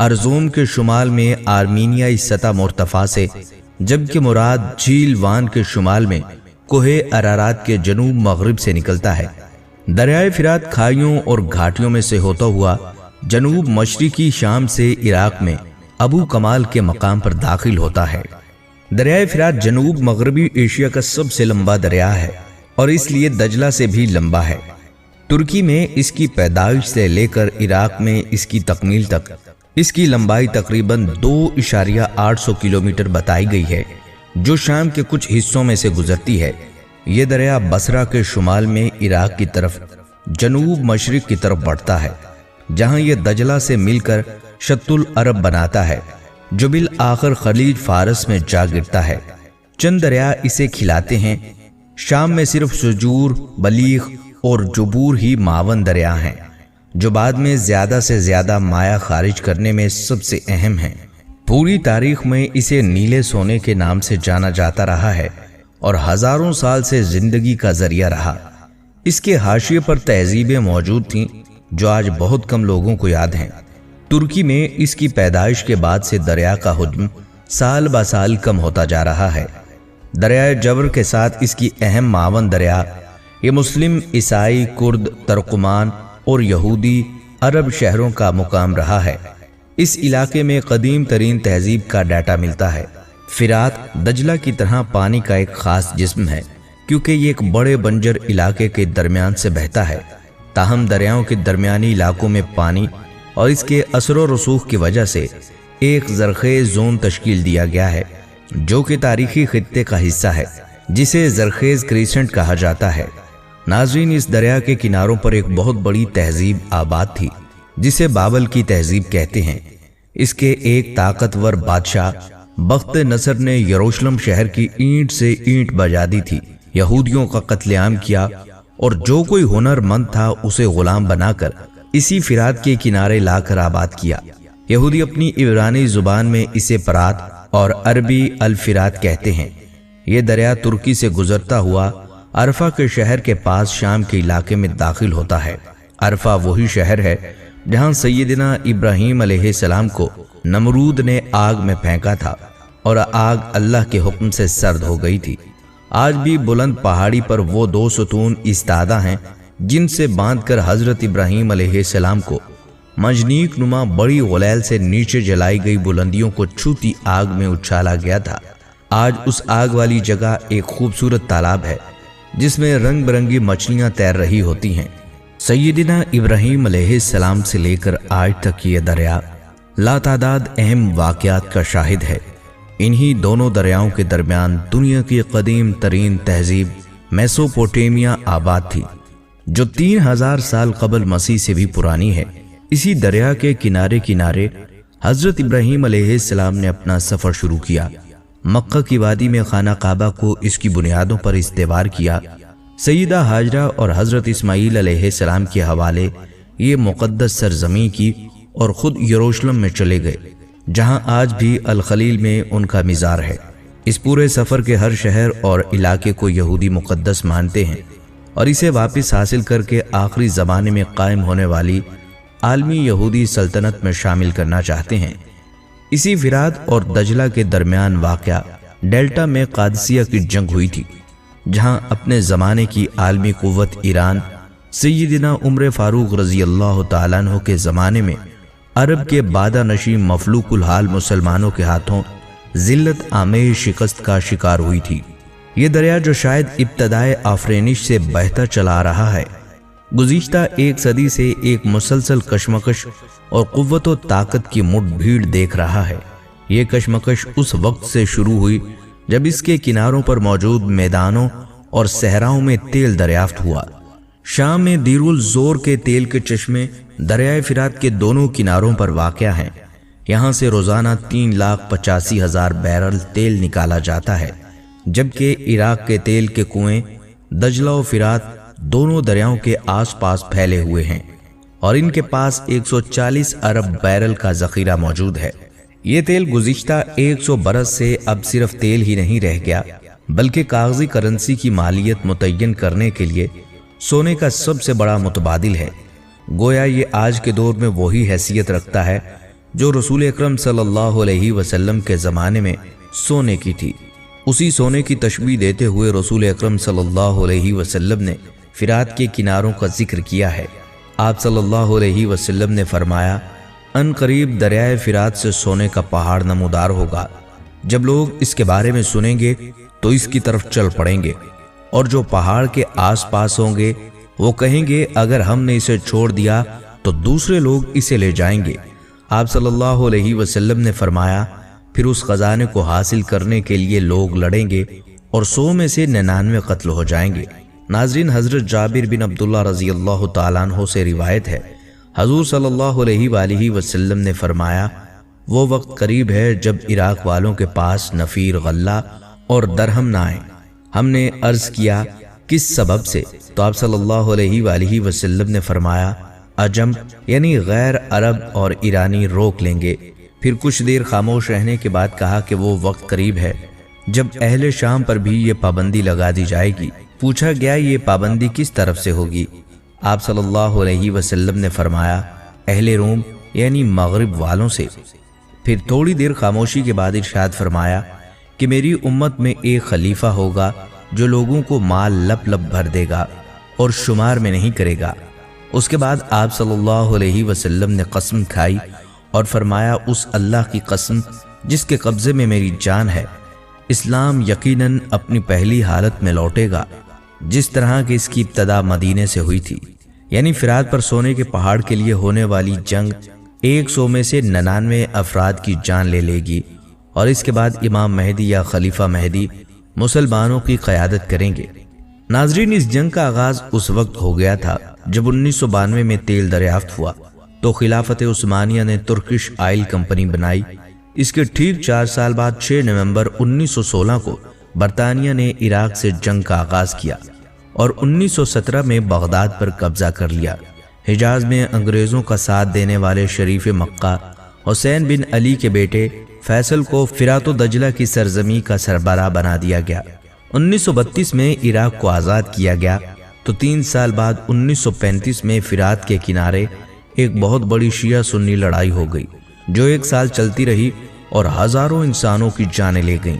ارزوم کے شمال میں آرمینیائی سطح مرتفع سے، جبکہ مراد جھیل وان کے شمال میں کوہ ارارات کے جنوب مغرب سے نکلتا ہے۔ دریائے فرات کھائیوں اور گھاٹیوں میں سے ہوتا ہوا جنوب مشرقی شام سے عراق میں ابو کمال کے مقام پر داخل ہوتا ہے۔ دریائے فرات جنوب مغربی ایشیا کا سب سے لمبا دریا ہے اور اس لیے دجلہ سے بھی لمبا ہے۔ ترکی میں اس کی پیدائش سے لے کر عراق میں اس کی تکمیل تک اس کی لمبائی تقریباً 2.8 کلومیٹر بتائی گئی ہے، جو شام کے کچھ حصوں میں سے گزرتی ہے۔ یہ دریا بصرہ کے شمال میں عراق کی طرف جنوب مشرق کی طرف بڑھتا ہے، جہاں یہ دجلہ سے مل کر شط العرب بناتا ہے، جو بالآخر خلیج فارس میں جا گرتا ہے۔ چند دریا اسے کھلاتے ہیں۔ شام میں صرف سجور، بلیغ اور جبور ہی معاون دریا ہیں، جو بعد میں زیادہ سے زیادہ مایع خارج کرنے میں سب سے اہم ہیں۔ پوری تاریخ میں اسے نیلے سونے کے نام سے جانا جاتا رہا ہے اور ہزاروں سال سے زندگی کا ذریعہ رہا۔ اس کے حاشیے پر تہذیبیں موجود تھیں جو آج بہت کم لوگوں کو یاد ہیں۔ ترکی میں اس کی پیدائش کے بعد سے دریا کا حجم سال بہ سال کم ہوتا جا رہا ہے۔ دریائے جبر کے ساتھ اس کی اہم معاون دریا یہ مسلم، عیسائی، کرد، ترکمان اور یہودی عرب شہروں کا مقام رہا ہے۔ اس علاقے میں قدیم ترین تہذیب کا ڈیٹا ملتا ہے۔ فرات دجلہ کی طرح پانی کا ایک خاص جسم ہے، کیونکہ یہ ایک بڑے بنجر علاقے کے درمیان سے بہتا ہے۔ تاہم دریاؤں کے درمیانی علاقوں میں پانی اور اس کے اثر و رسوخ کی وجہ سے ایک زرخیز زون تشکیل دیا گیا ہے، جو کہ تاریخی خطے کا حصہ ہے، جسے زرخیز کریسنٹ کہا جاتا ہے۔ ناظرین، اس دریا کے کناروں پر ایک بہت بڑی تہذیب آباد تھی، جسے بابل کی تہذیب کہتے ہیں۔ اس کے ایک طاقتور بادشاہ بخت نصر نے یروشلم شہر کی اینٹ سے اینٹ بجا دی تھی، یہودیوں کا قتل عام کیا اور جو کوئی ہنر مند تھا اسے غلام بنا کر اسی فرات کے کنارے لا کر آباد کیا۔ یہودی اپنی عبرانی زبان میں اسے پرات اور عربی الفرات کہتے ہیں۔ یہ دریا ترکی سے گزرتا ہوا عرفہ کے شہر کے پاس شام کے علاقے میں داخل ہوتا ہے۔ عرفہ وہی شہر ہے جہاں سیدنا ابراہیم علیہ السلام کو نمرود نے آگ میں پھینکا تھا اور آگ اللہ کے حکم سے سرد ہو گئی تھی۔ آج بھی بلند پہاڑی پر وہ 2 ستون ایستادہ ہیں جن سے باندھ کر حضرت ابراہیم علیہ السلام کو مجنیق نما بڑی غلیل سے نیچے جلائی گئی بلندیوں کو چھوتی آگ میں اچھالا گیا تھا۔ آج اس آگ والی جگہ ایک خوبصورت تالاب ہے جس میں رنگ برنگی مچھلیاں تیر رہی ہوتی ہیں۔ سیدنا ابراہیم علیہ السلام سے لے کر آج تک یہ دریا لاتعداد اہم واقعات کا شاہد ہے۔ انہی دونوں دریاؤں کے درمیان دنیا کی قدیم ترین تہذیب میسوپوٹیمیا آباد تھی، جو 3000 سال قبل مسیح سے بھی پرانی ہے۔ اسی دریا کے کنارے کنارے حضرت ابراہیم علیہ السلام نے اپنا سفر شروع کیا۔ مکہ کی وادی میں خانہ کعبہ کو اس کی بنیادوں پر استوار کیا۔ سیدہ ہاجرہ اور حضرت اسماعیل علیہ السلام کے حوالے یہ مقدس سرزمین کی اور خود یروشلم میں چلے گئے، جہاں آج بھی الخلیل میں ان کا مزار ہے۔ اس پورے سفر کے ہر شہر اور علاقے کو یہودی مقدس مانتے ہیں اور اسے واپس حاصل کر کے آخری زمانے میں قائم ہونے والی عالمی یہودی سلطنت میں شامل کرنا چاہتے ہیں۔ اسی فرات اور دجلہ کے درمیان واقع ڈیلٹا میں قادسیہ کی جنگ ہوئی تھی، جہاں اپنے زمانے کی عالمی قوت ایران سیدنا عمر فاروق رضی اللہ تعالیٰ عنہ کے زمانے میں عرب کے بادہ نشین مفلوق الحال مسلمانوں کے ہاتھوں ذلت آمیز شکست کا شکار ہوئی تھی۔ یہ دریا جو شاید ابتدائے آفرینش سے بہتا چلا رہا ہے، گزشتہ 1 صدی سے ایک مسلسل کشمکش اور قوت و طاقت کی مٹ بھیڑ دیکھ رہا ہے۔ یہ کشمکش اس وقت سے شروع ہوئی جب اس کے کناروں پر موجود میدانوں اور صحراؤں میں تیل دریافت ہوا۔ شام میں دیر الزور کے تیل کے چشمے دریائے فرات کے دونوں کناروں پر واقع ہیں۔ یہاں سے روزانہ 3,85,000 بیرل تیل نکالا جاتا ہے، جبکہ عراق کے تیل کے کنویں دجلہ و فرات دونوں دریاؤں کے آس پاس پھیلے ہوئے ہیں اور ان کے پاس 140 ارب بیرل کا ذخیرہ موجود ہے۔ یہ تیل گزشتہ 100 برس سے اب صرف تیل ہی نہیں رہ گیا، بلکہ کاغذی کرنسی کی مالیت متعین کرنے کے لیے سونے کا سب سے بڑا متبادل ہے۔ گویا یہ آج کے دور میں وہی حیثیت رکھتا ہے جو رسول اکرم صلی اللہ علیہ وسلم کے زمانے میں سونے کی تھی۔ اسی سونے کی تشبیہ دیتے ہوئے رسول اکرم صلی اللہ علیہ وسلم نے فرات کے کناروں کا ذکر کیا ہے۔ آپ صلی اللہ علیہ وسلم نے فرمایا، ان قریب دریائے فرات سے سونے کا پہاڑ نمودار ہوگا۔ جب لوگ اس کے بارے میں سنیں گے تو اس کی طرف چل پڑیں گے، اور جو پہاڑ کے آس پاس ہوں گے وہ کہیں گے اگر ہم نے اسے چھوڑ دیا تو دوسرے لوگ اسے لے جائیں گے۔ آپ صلی اللہ علیہ وسلم نے فرمایا، پھر اس خزانے کو حاصل کرنے کے لیے لوگ لڑیں گے اور 100 میں سے 99 قتل ہو جائیں گے۔ ناظرین، حضرت جابر بن عبداللہ رضی اللہ تعالیٰ عنہ سے روایت ہے، حضور صلی اللہ علیہ وآلہ وسلم نے فرمایا، وہ وقت قریب ہے جب عراق والوں کے پاس نفیر غلہ اور درہم نہ آئیں۔ ہم نے عرض کیا، کس سبب سے؟ تو آپ صلی اللہ علیہ وآلہ وسلم نے فرمایا، عجم یعنی غیر عرب اور ایرانی روک لیں گے۔ پھر کچھ دیر خاموش رہنے کے بعد کہا کہ وہ وقت قریب ہے جب اہل شام پر بھی یہ پابندی لگا دی جائے گی۔ پوچھا گیا، یہ پابندی کس طرف سے ہوگی؟ آپ صلی اللہ علیہ وسلم نے فرمایا، اہل روم یعنی مغرب والوں سے۔ پھر تھوڑی دیر خاموشی کے بعد ارشاد فرمایا کہ میری امت میں ایک خلیفہ ہوگا جو لوگوں کو مال لپ لپ بھر دے گا اور شمار میں نہیں کرے گا۔ اس کے بعد آپ صلی اللہ علیہ وسلم نے قسم کھائی اور فرمایا، اس اللہ کی قسم جس کے قبضے میں میری جان ہے، اسلام یقیناً اپنی پہلی حالت میں لوٹے گا جس طرح کہ اس کی ابتدا مدینے سے ہوئی تھی، یعنی فرات پر سونے کے پہاڑ کے لیے ہونے والی جنگ 100 میں سے 99 افراد کی جان لے لے گی، اور اس کے بعد امام مہدی یا خلیفہ مہدی مسلمانوں کی قیادت کریں گے۔ ناظرین، اس جنگ کا آغاز اس وقت ہو گیا تھا جب 1992 میں تیل دریافت ہوا تو خلافت عثمانیہ نے ترکش آئل کمپنی بنائی۔ اس کے ٹھیک 4 سال بعد 6 نومبر 1916 کو برطانیہ نے عراق سے جنگ کا آغاز کیا اور 1917 میں بغداد پر قبضہ کر لیا۔ حجاز میں انگریزوں کا ساتھ دینے والے شریف مکہ حسین بن علی کے بیٹے فیصل کو فرات و دجلہ کی سرزمین کا سربراہ بنا دیا گیا۔ 1932 میں عراق کو آزاد کیا گیا تو 3 سال بعد 1935 میں فرات کے کنارے ایک بہت بڑی شیعہ سنی لڑائی ہو گئی جو 1 سال چلتی رہی اور ہزاروں انسانوں کی جانیں لے گئیں۔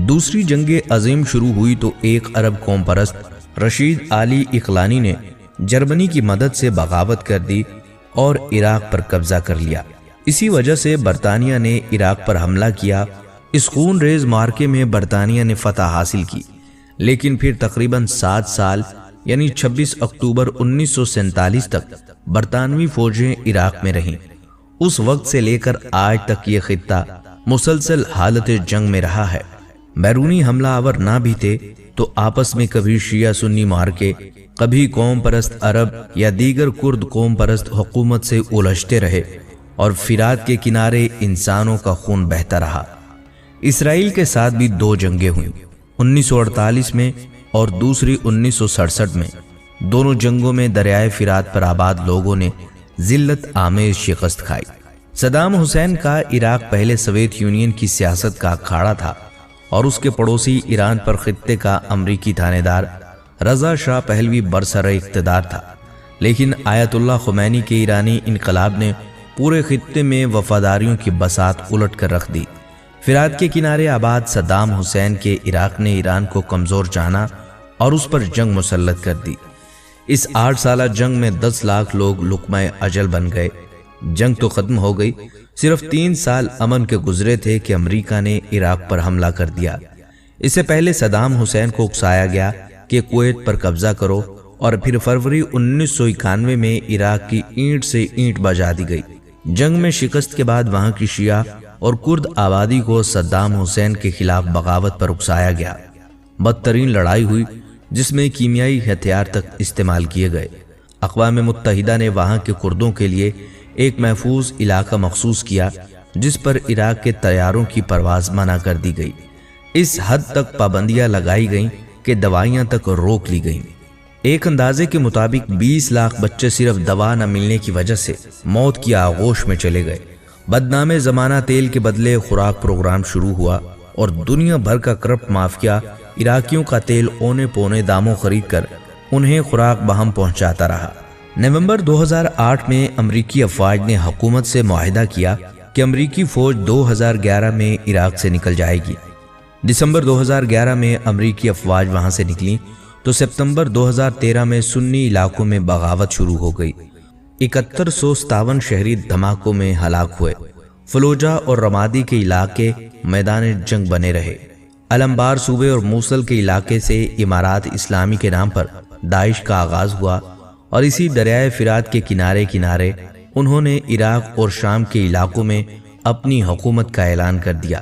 دوسری جنگ عظیم شروع ہوئی تو ایک عرب قوم پرست رشید علی اقلانی نے جرمنی کی مدد سے بغاوت کر دی اور عراق پر قبضہ کر لیا۔ اسی وجہ سے برطانیہ نے عراق پر حملہ کیا۔ اس خون ریز معرکے میں برطانیہ نے فتح حاصل کی، لیکن پھر تقریباً 7 سال یعنی 26 اکتوبر 1947 تک برطانوی فوجیں عراق میں رہیں۔ اس وقت سے لے کر آج تک یہ خطہ مسلسل حالت جنگ میں رہا ہے۔ بیرونی حملہ آور نہ بھی تھے تو آپس میں کبھی شیعہ سنی معرکے، کبھی قوم پرست عرب یا دیگر کرد قوم پرست حکومت سے الجھتے رہے اور فرات کے کنارے انسانوں کا خون بہتا رہا۔ اسرائیل کے ساتھ بھی 2 جنگیں ہوئیں، 1948 میں اور دوسری 1967 میں۔ دونوں جنگوں میں دریائے فرات پر آباد لوگوں نے ذلت آمیز شکست کھائی۔ صدام حسین کا عراق پہلے سوویت یونین کی سیاست کا اکھاڑا تھا اور اس کے پڑوسی ایران پر خطے کا امریکی تھانے دار رضا شاہ پہلوی برسر اقتدار تھا، لیکن آیت اللہ خمینی کے ایرانی انقلاب نے پورے خطے میں وفاداریوں کی بساط الٹ کر رکھ دی۔ فرات کے کنارے آباد صدام حسین کے عراق نے ایران کو کمزور جانا اور اس پر جنگ مسلط کر دی۔ اس 8 سالہ جنگ میں 10 لاکھ لوگ لقمہ اجل بن گئے۔ جنگ تو ختم ہو گئی، صرف 3 سال امن کے گزرے تھے کہ امریکہ نے عراق پر حملہ کر دیا۔ اس سے پہلے صدام حسین کو اکسایا گیا کہ کویت پر قبضہ کرو، اور پھر فروری 1991 میں عراق کی اینٹ سے اینٹ بجا دی گئی۔ جنگ میں شکست کے بعد وہاں کی شیعہ اور کرد آبادی کو صدام حسین کے خلاف بغاوت پر اکسایا گیا۔ بدترین لڑائی ہوئی جس میں کیمیائی ہتھیار تک استعمال کیے گئے۔ اقوام متحدہ نے وہاں کے کردوں کے لیے ایک محفوظ علاقہ مخصوص کیا جس پر عراق کے طیاروں کی پرواز منع کر دی گئی۔ اس حد تک پابندیاں لگائی گئیں کہ دوائیاں تک روک لی گئیں۔ ایک اندازے کے مطابق 20 لاکھ بچے صرف دوا نہ ملنے کی وجہ سے موت کی آغوش میں چلے گئے۔ بدنام زمانہ تیل کے بدلے خوراک پروگرام شروع ہوا اور دنیا بھر کا کرپٹ مافیا عراقیوں کا تیل اونے پونے داموں خرید کر انہیں خوراک بہم پہنچاتا رہا۔ نومبر 2008 میں امریکی افواج نے حکومت سے معاہدہ کیا کہ امریکی فوج 2011 میں عراق سے نکل جائے گی۔ دسمبر 2011 میں امریکی افواج وہاں سے نکلیں تو سپتمبر 2013 میں سنی علاقوں میں بغاوت شروع ہو گئی۔ 7157 شہری دھماکوں میں ہلاک ہوئے۔ فلوجہ اور رمادی کے علاقے میدان جنگ بنے رہے۔ الانبار صوبے اور موصل کے علاقے سے امارات اسلامی کے نام پر داعش کا آغاز ہوا اور اسی دریائے فرات کے کنارے کنارے انہوں نے عراق اور شام کے علاقوں میں اپنی حکومت کا اعلان کر دیا۔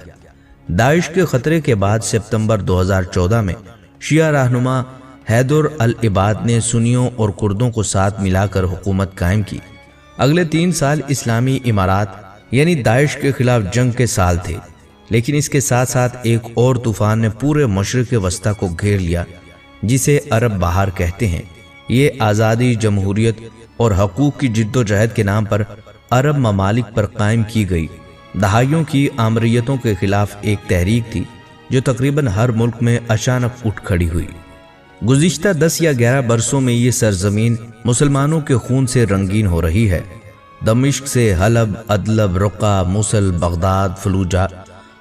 داعش کے خطرے کے بعد سپتمبر 2014 میں شیعہ رہنما حیدر العباد نے سنیوں اور کردوں کو ساتھ ملا کر حکومت قائم کی۔ اگلے 3 سال اسلامی امارات یعنی داعش کے خلاف جنگ کے سال تھے، لیکن اس کے ساتھ ساتھ ایک اور طوفان نے پورے مشرق وسطی کو گھیر لیا جسے عرب بہار کہتے ہیں۔ یہ آزادی، جمہوریت اور حقوق کی جد و جہد کے نام پر عرب ممالک پر قائم کی گئی دہائیوں کی آمریتوں کے خلاف ایک تحریک تھی جو تقریباً ہر ملک میں اچانک اٹھ کھڑی ہوئی۔ گزشتہ 10 یا 11 برسوں میں یہ سرزمین مسلمانوں کے خون سے رنگین ہو رہی ہے۔ دمشق سے حلب، ادلب، رقہ، موصل، بغداد، فلوجہ،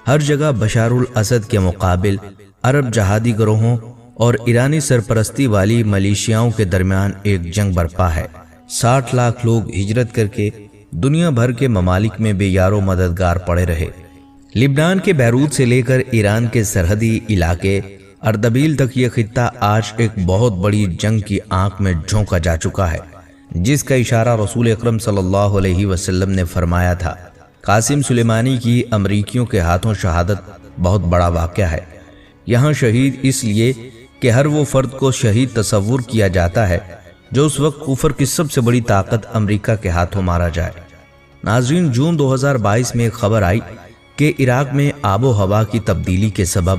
ہر جگہ بشار الاسد کے مقابل عرب جہادی گروہوں اور ایرانی سرپرستی والی ملیشیاؤں کے درمیان ایک جنگ برپا ہے۔ 60 لاکھ لوگ ہجرت کر کے دنیا بھر کے ممالک میں بے یار و مددگار پڑے رہے۔ لبنان کے بیروت سے لے کر ایران کے سرحدی علاقے اردبیل تک یہ خطہ آج ایک بہت بڑی جنگ کی آنکھ میں جھونکا جا چکا ہے، جس کا اشارہ رسول اکرم صلی اللہ علیہ وسلم نے فرمایا تھا۔ قاسم سلیمانی کی امریکیوں کے ہاتھوں شہادت بہت بڑا واقعہ ہے۔ یہاں شہید اس لیے کہ ہر وہ فرد کو شہید تصور کیا جاتا ہے جو اس وقت کفر کی سب سے بڑی طاقت امریکہ کے ہاتھوں مارا جائے۔ ناظرین، جون 2022 میں ایک خبر آئی کہ عراق میں آب و ہوا کی تبدیلی کے سبب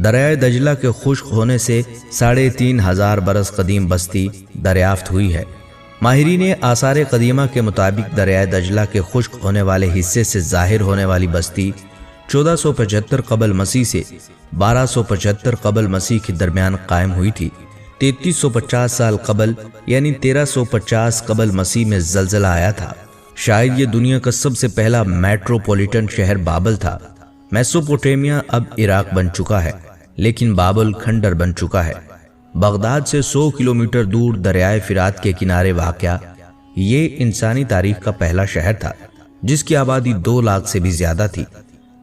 دریائے دجلہ کے خشک ہونے سے 3500 برس قدیم بستی دریافت ہوئی ہے۔ ماہرین آثار قدیمہ کے مطابق دریائے دجلہ کے خشک ہونے والے حصے سے ظاہر ہونے والی بستی 1475 قبل مسیح سے 1275 قبل مسیح کے درمیان قائم ہوئی تھی۔ 3350 سال قبل یعنی 1350 قبل مسیح میں زلزلہ آیا تھا۔ شاید یہ دنیا کا سب سے پہلا میٹروپولیٹن شہر بابل تھا۔ میسوپوٹیمیا اب عراق بن چکا ہے، لیکن بابل کھنڈر بن چکا ہے۔ بغداد سے 100 کلومیٹر دور دریائے فرات کے کنارے واقع یہ انسانی تاریخ کا پہلا شہر تھا جس کی آبادی 2 لاکھ سے بھی زیادہ تھی۔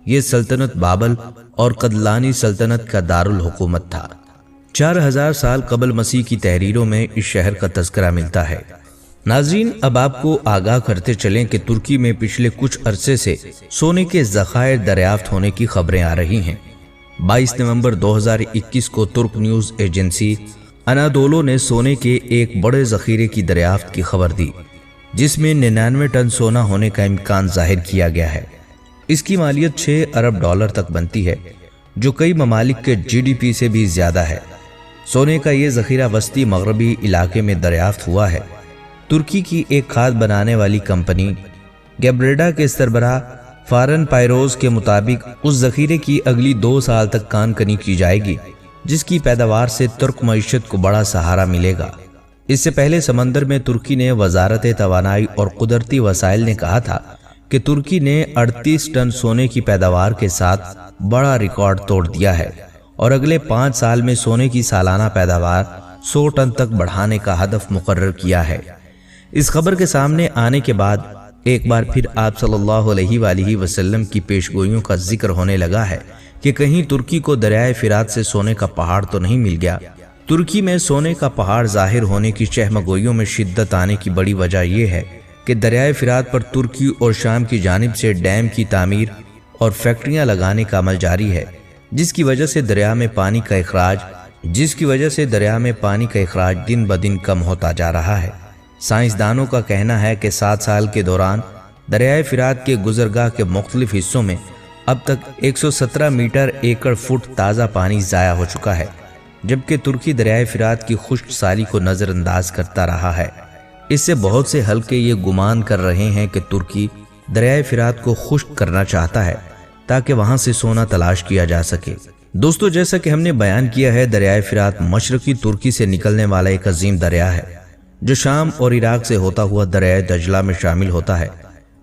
یہ سلطنت بابل اور قدلانی سلطنت کا دارالحکومت تھا۔ 4000 سال قبل مسیح کی تحریروں میں اس شہر کا تذکرہ ملتا ہے۔ ناظرین، اب آپ کو آگاہ کرتے چلیں کہ ترکی میں پچھلے کچھ عرصے سے سونے کے ذخائر دریافت ہونے کی خبریں آ رہی ہیں۔ 22 نومبر 2021 کو ترک نیوز ایجنسی انادولو نے سونے کے ایک بڑے ذخیرے کی دریافت کی خبر دی جس میں 99 ٹن سونا ہونے کا امکان ظاہر کیا گیا ہے۔ اس کی مالیت 6 ارب ڈالر تک بنتی ہے جو کئی ممالک کے GDP سے بھی زیادہ ہے۔ سونے کا یہ ذخیرہ وسطی مغربی علاقے میں دریافت ہوا ہے۔ ترکی کی ایک کھاد بنانے والی کمپنی گیبریڈا کے سربراہ فارن پائروز کے مطابق اس ذخیرے کی اگلی 2 سال تک کان کنی کی جائے گی جس کی پیداوار سے ترک معیشت کو بڑا سہارا ملے گا۔ اس سے پہلے سمندر میں ترکی نے وزارت توانائی اور قدرتی وسائل نے کہا تھا کہ ترکی نے 38 ٹن سونے کی پیداوار کے ساتھ بڑا ریکارڈ توڑ دیا ہے اور اگلے 5 سال میں سونے کی سالانہ پیداوار 100 ٹن تک بڑھانے کا ہدف مقرر کیا ہے۔ اس خبر کے سامنے آنے کے بعد ایک بار پھر آپ صلی اللہ علیہ وآلہ وسلم کی پیشگوئیوں کا ذکر ہونے لگا ہے کہ کہیں ترکی کو دریائے فرات سے سونے کا پہاڑ تو نہیں مل گیا۔ ترکی میں سونے کا پہاڑ ظاہر ہونے کی چہمگوئیوں میں شدت آنے کی بڑی وجہ یہ ہے کہ دریائے فرات پر ترکی اور شام کی جانب سے ڈیم کی تعمیر اور فیکٹریاں لگانے کا عمل جاری ہے جس کی وجہ سے دریا میں پانی کا اخراج دن بدن کم ہوتا جا رہا ہے۔ سائنسدانوں کا کہنا ہے کہ 7 سال کے دوران دریائے فرات کے گزرگاہ کے مختلف حصوں میں اب تک 117 میٹر ایکڑ فٹ تازہ پانی ضائع ہو چکا ہے، جبکہ ترکی دریائے فرات کی خشک سالی کو نظر انداز کرتا رہا ہے۔ اس سے بہت سے حلقے یہ گمان کر رہے ہیں کہ ترکی دریائے فرات کو خشک کرنا چاہتا ہے تاکہ وہاں سے سونا تلاش کیا جا سکے۔ دوستو، جیسا کہ ہم نے بیان کیا ہے، دریائے فرات مشرقی ترکی سے نکلنے والا ایک عظیم دریا ہے جو شام اور عراق سے ہوتا ہوا دریائے دجلہ میں شامل ہوتا ہے۔